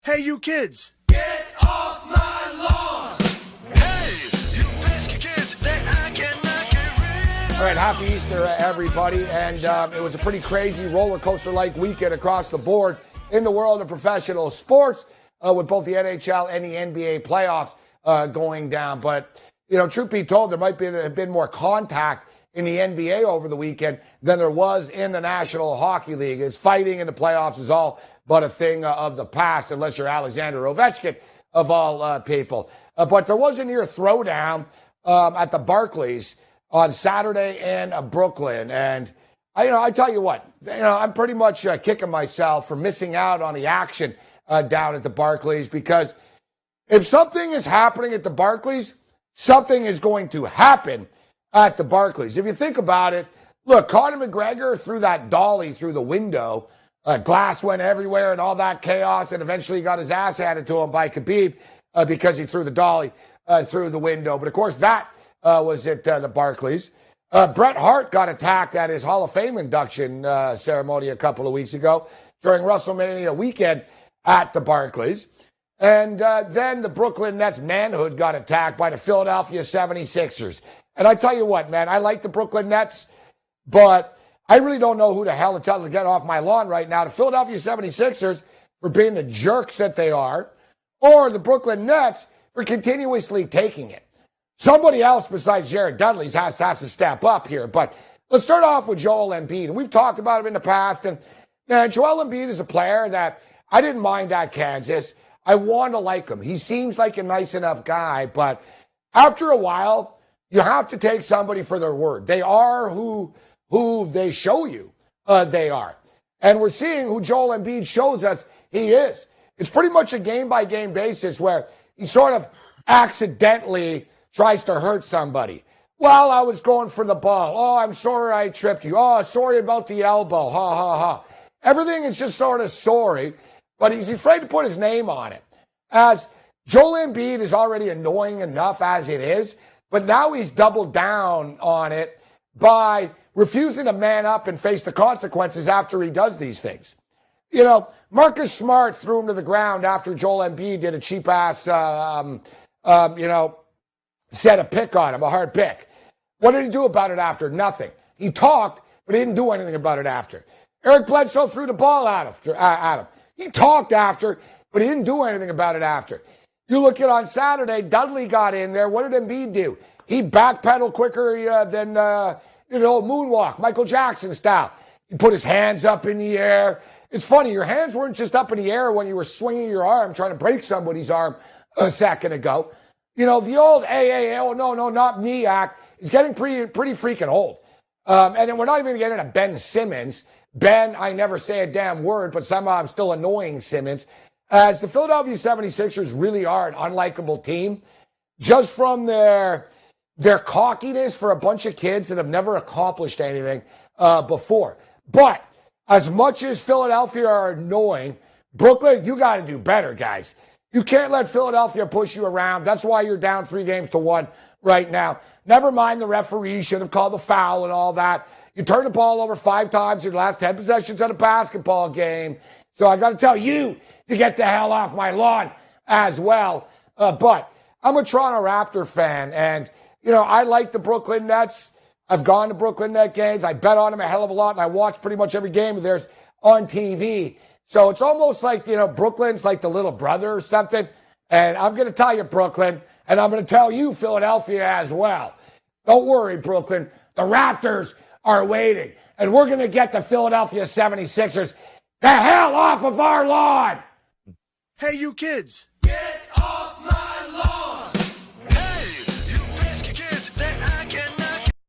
Hey, you kids! Get off my lawn! Hey, you pesky kids that I cannot get rid of. All right, happy Easter, everybody. And it was a pretty crazy roller coaster-like weekend across the board in the world of professional sports with both the NHL and the NBA playoffs going down. But, you know, truth be told, there might have been more contact in the NBA over the weekend than there was in the National Hockey League. As fighting in the playoffs is all but a thing of the past, unless you're Alexander Ovechkin, of all people. But there was a near throwdown at the Barclays on Saturday in Brooklyn. And, I tell you what, I'm pretty much kicking myself for missing out on the action down at the Barclays, because if something is happening at the Barclays, something is going to happen at the Barclays. If you think about it, look, Conor McGregor threw that dolly through the window. Glass went everywhere and all that chaos, and eventually got his ass handed to him by Khabib because he threw the dolly through the window. But, of course, that was at the Barclays. Bret Hart got attacked at his Hall of Fame induction ceremony a couple of weeks ago during WrestleMania weekend at the Barclays. And then the Brooklyn Nets manhood got attacked by the Philadelphia 76ers. And I tell you what, man, I like the Brooklyn Nets, but I really don't know who the hell to tell to get off my lawn right now. The Philadelphia 76ers for being the jerks that they are, or the Brooklyn Nets for continuously taking it. Somebody else besides Jared Dudley has to step up here. But let's start off with Joel Embiid. And we've talked about him in the past. And, man, Joel Embiid is a player that I didn't mind at Kansas. I want to like him. He seems like a nice enough guy. But after a while, you have to take somebody for their word. They are who they show you they are. And we're seeing who Joel Embiid shows us he is. It's pretty much a game-by-game basis where he sort of accidentally tries to hurt somebody. Well, I was going for the ball. Oh, I'm sorry I tripped you. Oh, sorry about the elbow. Ha, ha, ha. Everything is just sort of sorry, but he's afraid to put his name on it. As Joel Embiid is already annoying enough as it is, but now he's doubled down on it by refusing to man up and face the consequences after he does these things. Marcus Smart threw him to the ground after Joel Embiid did a cheap-ass, set a pick on him, a hard pick. What did he do about it after? Nothing. He talked, but he didn't do anything about it after. Eric Bledsoe threw the ball at him. He talked after, but he didn't do anything about it after. You look at on Saturday, Dudley got in there. What did Embiid do? He backpedaled quicker than moonwalk, Michael Jackson style. He put his hands up in the air. It's funny, your hands weren't just up in the air when you were swinging your arm trying to break somebody's arm a second ago. The old no, not me act is getting pretty freaking old. And then we're not even getting into Ben Simmons. Ben, I never say a damn word, but somehow I'm still annoying Simmons. As the Philadelphia 76ers really are an unlikable team, just from their cockiness for a bunch of kids that have never accomplished anything before. But as much as Philadelphia are annoying, Brooklyn, you got to do better, guys. You can't let Philadelphia push you around. That's why you're down 3-1 right now. Never mind the referee should have called the foul and all that. You turn the ball over 5 times in the last 10 possessions of a basketball game. So I got to tell you to get the hell off my lawn as well. But I'm a Toronto Raptor fan, and I like the Brooklyn Nets. I've gone to Brooklyn Net games. I bet on them a hell of a lot, and I watch pretty much every game of theirs on TV. So it's almost like, Brooklyn's like the little brother or something. And I'm going to tell you, Brooklyn, and I'm going to tell you, Philadelphia, as well. Don't worry, Brooklyn. The Raptors are waiting, and we're going to get the Philadelphia 76ers the hell off of our lawn. Hey, you kids! Get off